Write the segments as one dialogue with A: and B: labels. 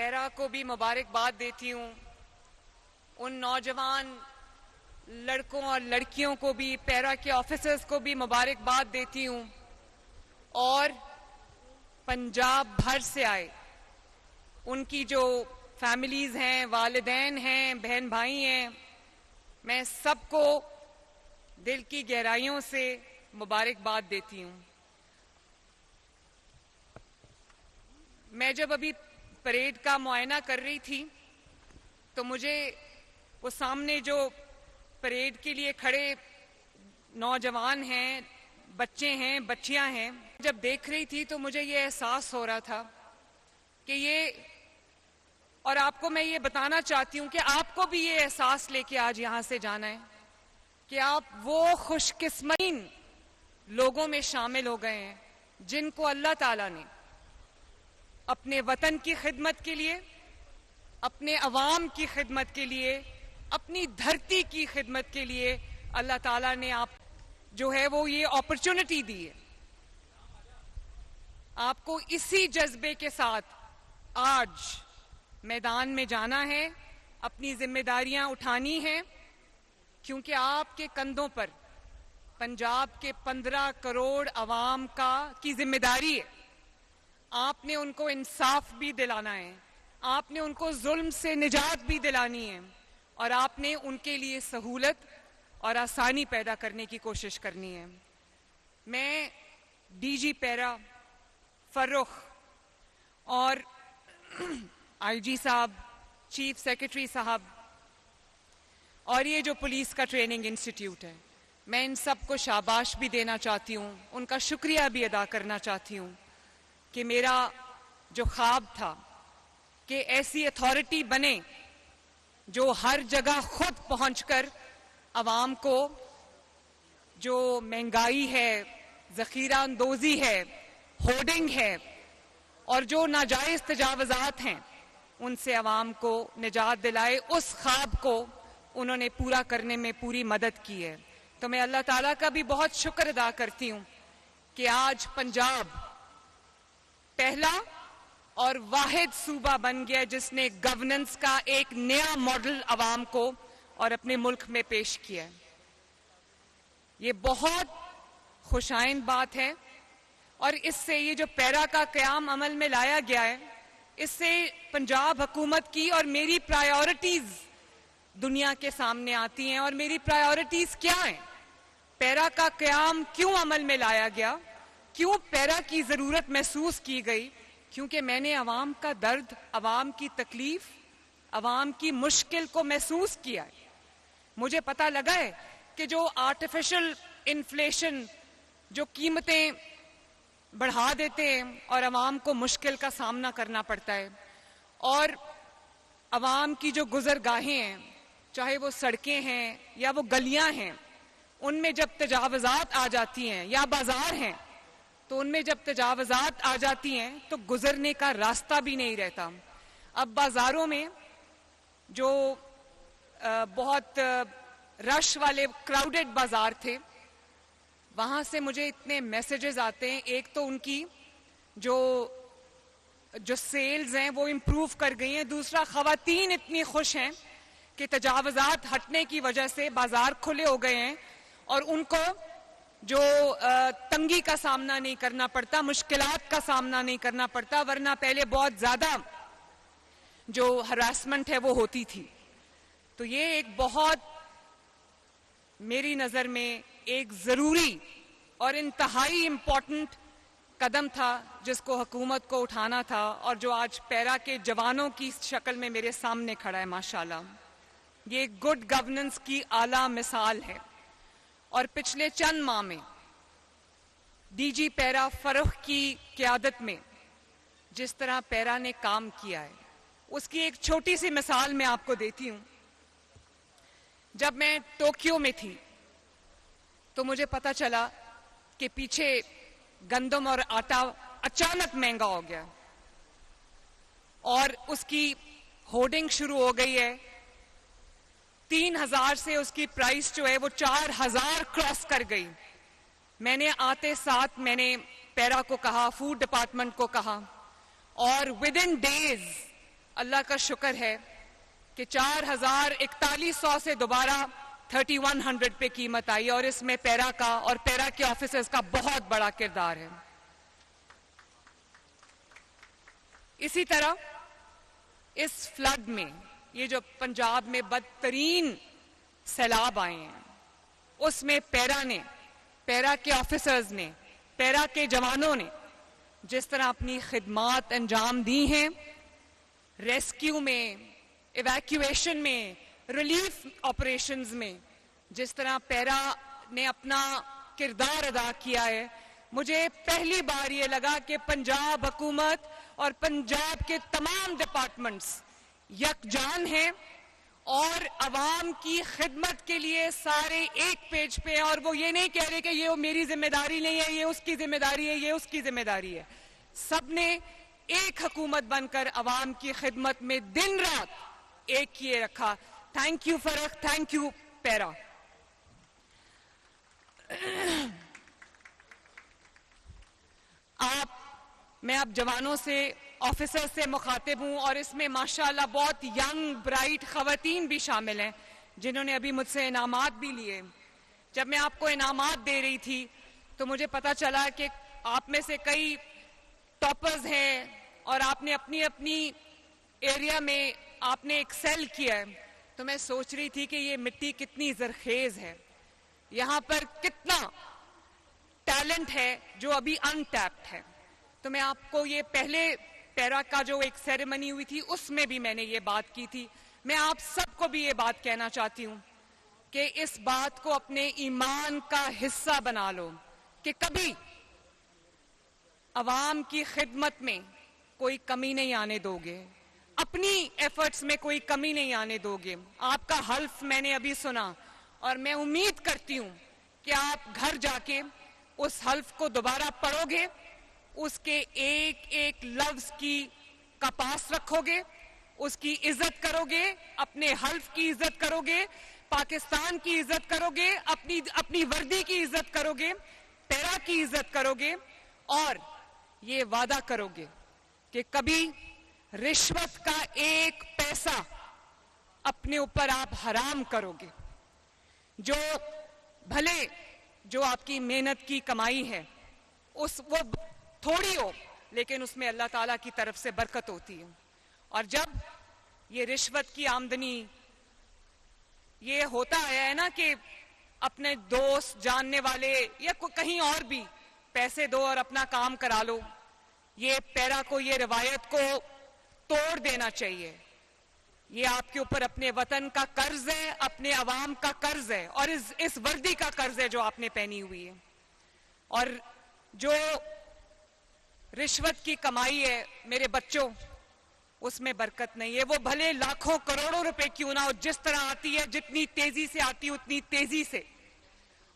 A: پیرا کو بھی مبارکباد دیتی ہوں، ان نوجوان لڑکوں اور لڑکیوں کو بھی، پیرا کے آفیسرز کو بھی مبارکباد دیتی ہوں، اور پنجاب بھر سے آئے ان کی جو فیملیز ہیں، والدین ہیں، بہن بھائی ہیں، میں سب کو دل کی گہرائیوں سے مبارکباد دیتی ہوں۔ میں جب ابھی پریڈ کا معائنہ کر رہی تھی تو مجھے وہ سامنے جو پریڈ کے لیے کھڑے نوجوان ہیں، بچے ہیں، بچیاں ہیں، جب دیکھ رہی تھی تو مجھے یہ احساس ہو رہا تھا کہ یہ، اور آپ کو میں یہ بتانا چاہتی ہوں کہ آپ کو بھی یہ احساس لے کے آج یہاں سے جانا ہے کہ آپ وہ خوش قسمتین لوگوں میں شامل ہو گئے ہیں جن کو اللہ تعالیٰ نے اپنے وطن کی خدمت کے لیے، اپنے عوام کی خدمت کے لیے، اپنی دھرتی کی خدمت کے لیے اللہ تعالیٰ نے آپ جو ہے وہ یہ اپرچونٹی دی ہے۔ آپ کو اسی جذبے کے ساتھ آج میدان میں جانا ہے، اپنی ذمہ داریاں اٹھانی ہیں، کیونکہ آپ کے کندھوں پر پنجاب کے 15 کروڑ عوام کی ذمہ داری ہے۔ آپ نے ان کو انصاف بھی دلانا ہے، آپ نے ان کو ظلم سے نجات بھی دلانی ہے، اور آپ نے ان کے لیے سہولت اور آسانی پیدا کرنے کی کوشش کرنی ہے۔ میں ڈی جی پیرا فرخ اور آئی جی صاحب، چیف سیکرٹری صاحب، اور یہ جو پولیس کا ٹریننگ انسٹیٹیوٹ ہے، میں ان سب کو شاباش بھی دینا چاہتی ہوں، ان کا شکریہ بھی ادا کرنا چاہتی ہوں کہ میرا جو خواب تھا کہ ایسی اتھارٹی بنے جو ہر جگہ خود پہنچ کر عوام کو جو مہنگائی ہے، ذخیرہ اندوزی ہے، ہورڈنگ ہے، اور جو ناجائز تجاوزات ہیں ان سے عوام کو نجات دلائے، اس خواب کو انہوں نے پورا کرنے میں پوری مدد کی ہے۔ تو میں اللہ تعالیٰ کا بھی بہت شکر ادا کرتی ہوں کہ آج پنجاب پہلا اور واحد صوبہ بن گیا جس نے گورننس کا ایک نیا ماڈل عوام کو اور اپنے ملک میں پیش کیا ہے۔ یہ بہت خوشائن بات ہے، اور اس سے یہ جو پیرا کا قیام عمل میں لایا گیا ہے، اس سے پنجاب حکومت کی اور میری پرائیورٹیز دنیا کے سامنے آتی ہیں۔ اور میری پرائیورٹیز کیا ہیں؟ پیرا کا قیام کیوں عمل میں لایا گیا؟ کیوں پیرا کی ضرورت محسوس کی گئی؟ کیونکہ میں نے عوام کا درد، عوام کی تکلیف، عوام کی مشکل کو محسوس کیا ہے۔ مجھے پتہ لگا ہے کہ جو آرٹیفیشل انفلیشن، جو قیمتیں بڑھا دیتے ہیں اور عوام کو مشکل کا سامنا کرنا پڑتا ہے، اور عوام کی جو گزرگاہیں ہیں، چاہے وہ سڑکیں ہیں یا وہ گلیاں ہیں، ان میں جب تجاوزات آ جاتی ہیں، یا بازار ہیں تو ان میں جب تجاوزات آ جاتی ہیں تو گزرنے کا راستہ بھی نہیں رہتا۔ اب بازاروں میں جو بہت رش والے کراؤڈڈ بازار تھے، وہاں سے مجھے اتنے میسیجز آتے ہیں۔ ایک تو ان کی جو سیلز ہیں وہ امپروو کر گئی ہیں، دوسرا خواتین اتنی خوش ہیں کہ تجاوزات ہٹنے کی وجہ سے بازار کھلے ہو گئے ہیں، اور ان کو جو تنگی کا سامنا نہیں کرنا پڑتا، مشکلات کا سامنا نہیں کرنا پڑتا، ورنہ پہلے بہت زیادہ جو ہراسمنٹ ہے وہ ہوتی تھی۔ تو یہ ایک بہت میری نظر میں ایک ضروری اور انتہائی امپورٹنٹ قدم تھا جس کو حکومت کو اٹھانا تھا، اور جو آج پیرا کے جوانوں کی شکل میں میرے سامنے کھڑا ہے۔ ماشاءاللہ یہ گڈ گورننس کی اعلیٰ مثال ہے۔ اور پچھلے چند ماہ میں ڈی جی پیرا فرخ کی قیادت میں جس طرح پیرا نے کام کیا ہے، اس کی ایک چھوٹی سی مثال میں آپ کو دیتی ہوں۔ جب میں ٹوکیو میں تھی تو مجھے پتا چلا کہ پیچھے گندم اور آٹا اچانک مہنگا ہو گیا، اور اس کی ہورڈنگ شروع ہو گئی ہے۔ 3000 سے اس کی پرائس جو ہے وہ 4000 کراس کر گئی۔ میں نے آتے ساتھ میں نے پیرا کو کہا، فوڈ ڈپارٹمنٹ کو کہا، اور ود ان ڈیز اللہ کا شکر ہے کہ 4,4100 سے دوبارہ 3,100 پہ قیمت آئی اور اس میں پیرا کا اور پیرا کے آفیسرز کا بہت بڑا کردار ہے. اسی طرح اس فلڈ میں یہ جو پنجاب میں بدترین سیلاب آئے ہیں اس میں پیرا کے آفیسرز نے، پیرا کے جوانوں نے جس طرح اپنی خدمات انجام دی ہیں، ریسکیو میں، ایویکیویشن میں، ریلیف آپریشنز میں جس طرح پیرا نے اپنا کردار ادا کیا ہے، مجھے پہلی بار یہ لگا کہ پنجاب حکومت اور پنجاب کے تمام ڈپارٹمنٹس یکجان ہیں اور عوام کی خدمت کے لیے سارے ایک پیج پہ ہیں، اور وہ یہ نہیں کہہ رہے کہ یہ میری ذمہ داری نہیں ہے، یہ اس کی ذمہ داری ہے، یہ اس کی ذمہ داری ہے. سب نے ایک حکومت بن کر عوام کی خدمت میں دن رات ایک کیے رکھا. تھینک یو فرق، تھینک یو پیرا. میں اب جوانوں سے، آفیسر سے مخاطب ہوں اور اس میں ماشاءاللہ بہت ینگ برائٹ خواتین بھی شامل ہیں جنہوں نے ابھی مجھ سے انعامات بھی لیے. جب میں آپ کو انعامات دے رہی تھی تو مجھے پتا چلا کہ آپ میں سے کئی ٹاپرز ہیں اور آپ نے اپنی اپنی ایریا میں آپ نے ایکسل کیا ہے. تو میں سوچ رہی تھی کہ یہ مٹی کتنی زرخیز ہے، یہاں پر کتنا ٹیلنٹ ہے جو ابھی انٹیپڈ ہے. تو میں آپ کو یہ پہلے پیرا کا جو ایک سیریمنی ہوئی تھی اس میں بھی میں نے یہ بات کی تھی. میں آپ سب کو بھی یہ بات کہنا چاہتی ہوں کہ اس بات کو اپنے ایمان کا حصہ بنا لو کہ کبھی عوام کی خدمت میں کوئی کمی نہیں آنے دو گے، اپنی ایفرٹس میں کوئی کمی نہیں آنے دو گے. آپ کا حلف میں نے ابھی سنا اور میں امید کرتی ہوں کہ آپ گھر جا کے اس حلف کو دوبارہ پڑھو گے، اس کے ایک ایک لفظ کا پاس رکھو گے، اس کی عزت کرو گے، اپنے حلف کی عزت کرو گے، پاکستان کی عزت کرو گے، اپنی وردی کی عزت کرو گے، پیرا کی عزت کرو گے اور یہ وعدہ کرو گے کہ کبھی رشوت کا ایک پیسہ اپنے اوپر آپ حرام کرو گے. جو بھلے جو آپ کی محنت کی کمائی ہے وہ تھوڑی ہو لیکن اس میں اللہ تعالیٰ کی طرف سے برکت ہوتی ہے. اور جب یہ رشوت کی آمدنی یہ ہوتا ہے نا کہ اپنے دوست جاننے والے یا کہیں اور بھی پیسے دو اور اپنا کام کرا لو، یہ پیرا کو یہ روایت کو توڑ دینا چاہیے. یہ آپ کے اوپر اپنے وطن کا قرض ہے، اپنے عوام کا قرض ہے اور اس وردی کا قرض ہے جو آپ نے پہنی ہوئی ہے. اور جو رشوت کی کمائی ہے میرے بچوں اس میں برکت نہیں ہے، وہ بھلے لاکھوں کروڑوں روپے کیوں نہ ہو، جس طرح آتی ہے جتنی تیزی سے آتی ہے اتنی تیزی سے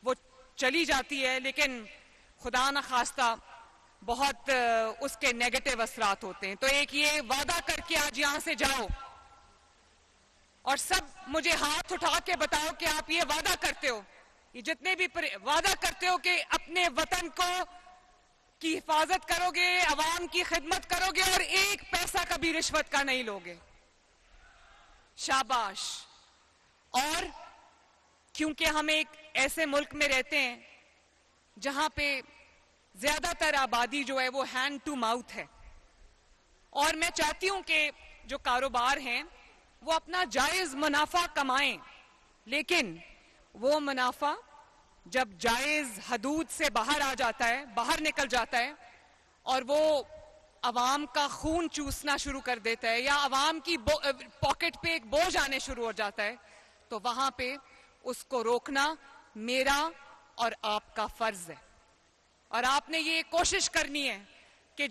A: وہ چلی جاتی ہے، لیکن خدا نہ خواستہ بہت اس کے نیگیٹو اثرات ہوتے ہیں. تو ایک یہ وعدہ کر کے آج یہاں سے جاؤ اور سب مجھے ہاتھ اٹھا کے بتاؤ کہ آپ یہ وعدہ کرتے ہو، یہ جتنے بھی وعدہ کرتے ہو کہ اپنے وطن کی حفاظت کرو گے، عوام کی خدمت کرو گے اور ایک پیسہ کبھی رشوت کا نہیں لوگے. شاباش. اور کیونکہ ہم ایک ایسے ملک میں رہتے ہیں جہاں پہ زیادہ تر آبادی جو ہے وہ ہینڈ ٹو ماؤتھ ہے، اور میں چاہتی ہوں کہ جو کاروبار ہیں وہ اپنا جائز منافع کمائیں، لیکن وہ منافع جب جائز حدود سے باہر آ جاتا ہے، باہر نکل جاتا ہے اور وہ عوام کا خون چوسنا شروع کر دیتا ہے یا عوام کی پاکٹ پہ ایک بوجھ آنے شروع ہو جاتا ہے، تو وہاں پہ اس کو روکنا میرا اور آپ کا فرض ہے. اور آپ نے یہ کوشش کرنی ہے کہ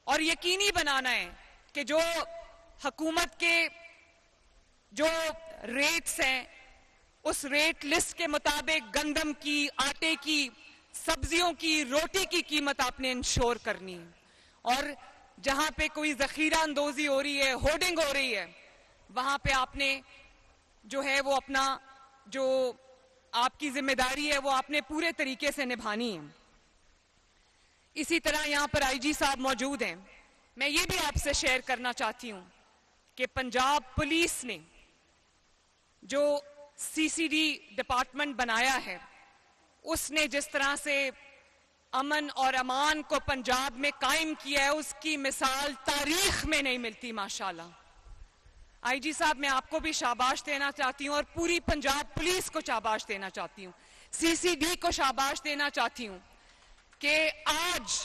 A: اور یقینی بنانا ہے کہ جو حکومت کے جو ریٹس ہیں اس ریٹ لسٹ کے مطابق گندم کی، آٹے کی، سبزیوں کی، روٹی کی قیمت آپ نے انشور کرنی ہے. اور جہاں پہ کوئی ذخیرہ اندوزی ہو رہی ہے، ہورڈنگ ہو رہی ہے، وہاں پہ آپ نے جو ہے وہ اپنا جو آپ کی ذمہ داری ہے وہ آپ نے پورے طریقے سے نبھانی ہے. اسی طرح یہاں پر آئی جی صاحب موجود ہیں. میں یہ بھی آپ سے شیئر کرنا چاہتی ہوں کہ پنجاب پولیس نے جو سی سی ڈی ڈپارٹمنٹ بنایا ہے، اس نے جس طرح سے امن اور امان کو پنجاب میں قائم کیا ہے، اس کی مثال تاریخ میں نہیں ملتی ماشاءاللہ۔ آئی جی صاحب، میں آپ کو بھی شاباش دینا چاہتی ہوں اور پوری پنجاب پولیس کو شاباش دینا چاہتی ہوں، سی سی ڈی کو شاباش دینا چاہتی ہوں کہ آج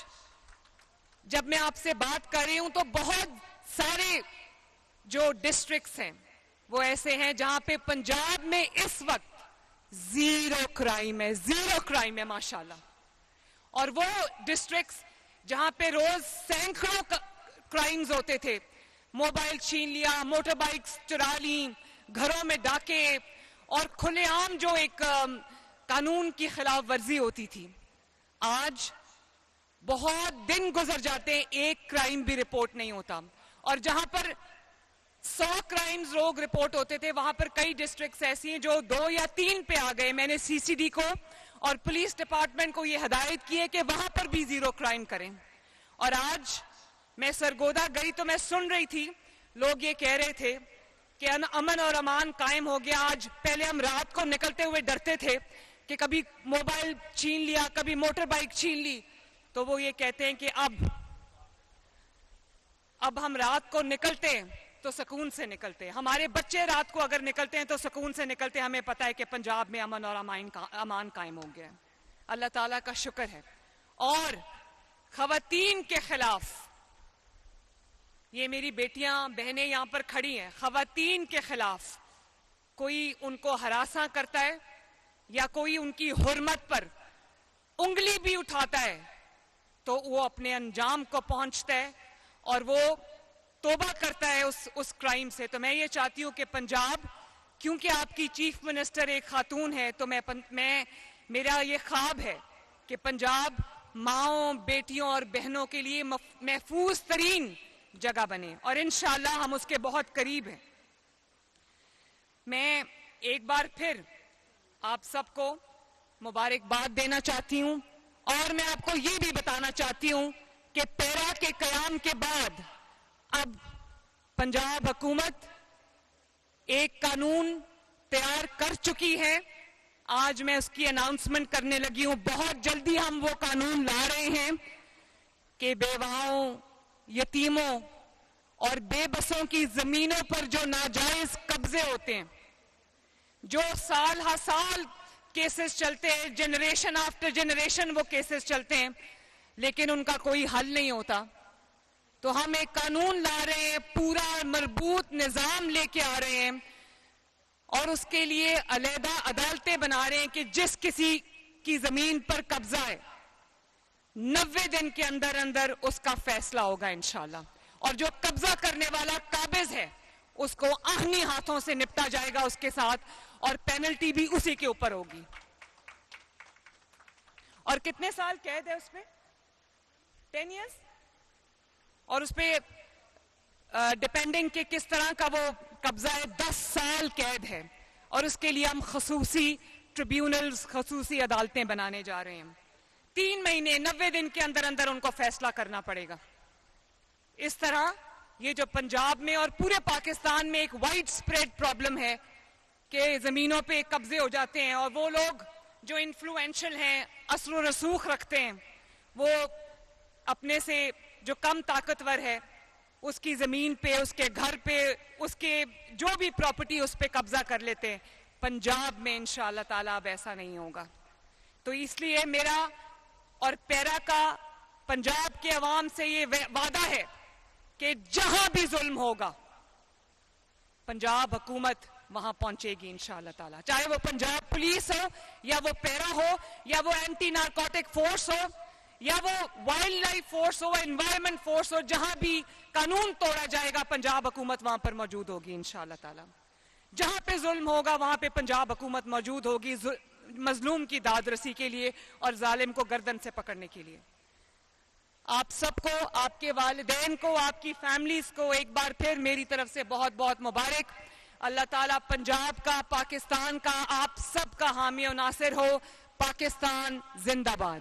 A: جب میں آپ سے بات کر رہی ہوں تو بہت سارے جو ڈسٹرکٹس ہیں وہ ایسے ہیں جہاں پہ پنجاب میں اس وقت زیرو کرائم ہے ماشاءاللہ، اور وہ ڈسٹرکٹس جہاں پہ روز سینکڑوں کرائمز ہوتے تھے، موبائل چھین لیا، موٹر بائکس چرا لیں، گھروں میں ڈاکے اور کھلے عام جو ایک قانون کی خلاف ورزی ہوتی تھی، آج بہت دن گزر جاتے ہیں ایک کرائم بھی رپورٹ نہیں ہوتا، اور جہاں پر 100 کرائمز لوگ رپورٹ ہوتے تھے وہاں پر کئی ڈسٹرکٹس ایسی ہیں جو 2 یا 3 پہ آ گئے۔ میں نے سی سی ڈی کو اور پولیس ڈپارٹمنٹ کو یہ ہدایت کی ہے کہ وہاں پر بھی زیرو کرائم کریں۔ اور آج میں سرگودا گئی تو میں سن رہی تھی، لوگ یہ کہہ رہے تھے کہ امن اور امان قائم ہو گیا۔ آج پہلے ہم رات کو نکلتے ہوئے ڈرتے تھے کہ کبھی موبائل چھین لیا، کبھی موٹر بائک چھین لی، تو وہ یہ کہتے ہیں کہ اب ہم رات کو نکلتے ہیں تو سکون سے نکلتے ہیں، ہمارے بچے رات کو اگر نکلتے ہیں تو سکون سے نکلتے ہیں، ہمیں پتہ ہے کہ پنجاب میں امن اور امان قائم ہو گیا ہے۔ اللہ تعالیٰ کا شکر ہے۔ اور خواتین کے خلاف، یہ میری بیٹیاں بہنیں یہاں پر کھڑی ہیں، خواتین کے خلاف کوئی ان کو ہراساں کرتا ہے یا کوئی ان کی حرمت پر انگلی بھی اٹھاتا ہے تو وہ اپنے انجام کو پہنچتا ہے اور وہ توبہ کرتا ہے اس کرائم سے۔ تو میں یہ چاہتی ہوں کہ پنجاب، کیونکہ آپ کی چیف منسٹر ایک خاتون ہے، تو میرا یہ خواب ہے کہ پنجاب ماؤں، بیٹیوں اور بہنوں کے لیے محفوظ ترین جگہ بنے، اور انشاءاللہ ہم اس کے بہت قریب ہیں۔ میں ایک بار پھر آپ سب کو مبارکباد دینا چاہتی ہوں، اور میں آپ کو یہ بھی بتانا چاہتی ہوں کہ پیرا کے قیام کے بعد اب پنجاب حکومت ایک قانون تیار کر چکی ہے۔ آج میں اس کی اناؤنسمنٹ کرنے لگی ہوں، بہت جلدی ہم وہ قانون لا رہے ہیں کہ بیواؤں، یتیموں اور بے بسوں کی زمینوں پر جو ناجائز قبضے ہوتے ہیں، جو سال ہر سال کیسز چلتے ہیں، جنریشن آفٹر جنریشن وہ کیسز چلتے ہیں، لیکن ان کا کوئی حل نہیں ہوتا، تو ہم ایک قانون لا رہے ہیں، پورا مربوط نظام لے کے آ رہے ہیں، اور اس کے لیے علیحدہ عدالتیں بنا رہے ہیں کہ جس کسی کی زمین پر قبضہ ہے 90 دن کے اندر اندر اس کا فیصلہ ہوگا انشاءاللہ، اور جو قبضہ کرنے والا قابض ہے اس کو آہنی ہاتھوں سے نپٹا جائے گا اس کے ساتھ، اور پینلٹی بھی اسی کے اوپر ہوگی۔ اور کتنے سال قید ہے اس پہ؟ 10 ایئرز، اور اس پہ ڈیپینڈنگ کہ کس طرح کا وہ قبضہ ہے 10 سال قید ہے، اور اس کے لیے ہم خصوصی ٹریبیونلز، خصوصی عدالتیں بنانے جا رہے ہیں۔ 3 مہینے 90 دن کے اندر اندر ان کو فیصلہ کرنا پڑے گا۔ اس طرح یہ جو پنجاب میں اور پورے پاکستان میں ایک وائڈ سپریڈ پرابلم ہے کہ زمینوں پہ قبضے ہو جاتے ہیں، اور وہ لوگ جو انفلوئنشل ہیں، اثر و رسوخ رکھتے ہیں، وہ اپنے سے جو کم طاقتور ہے اس کی زمین پہ، اس کے گھر پہ، اس کے جو بھی پراپرٹی اس پہ قبضہ کر لیتے ہیں۔ پنجاب میں انشاءاللہ تعالیٰ اب ایسا نہیں ہوگا۔ تو اس لیے میرا اور پیرا کا پنجاب کے عوام سے یہ وعدہ ہے کہ جہاں بھی ظلم ہوگا پنجاب حکومت وہاں پہنچے گی انشاءاللہ تعالیٰ، چاہے وہ پنجاب پولیس ہو یا وہ پیرا ہو یا وہ اینٹی نارکوٹک فورس ہو یا وہ وائلڈ لائف فورس ہو، انوائرمنٹ فورس ہو، جہاں بھی قانون توڑا جائے گا پنجاب حکومت وہاں پر موجود ہوگی انشاءاللہ تعالیٰ۔ جہاں پہ ظلم ہوگا وہاں پہ پنجاب حکومت موجود ہوگی، مظلوم کی داد رسی کے لیے اور ظالم کو گردن سے پکڑنے کے لیے۔ آپ سب کو، آپ کے والدین کو، آپ کی فیملیز کو ایک بار پھر میری طرف سے بہت بہت مبارک۔ اللہ تعالیٰ پنجاب کا، پاکستان کا، آپ سب کا حامی و ناصر ہو۔ پاکستان زندہ باد۔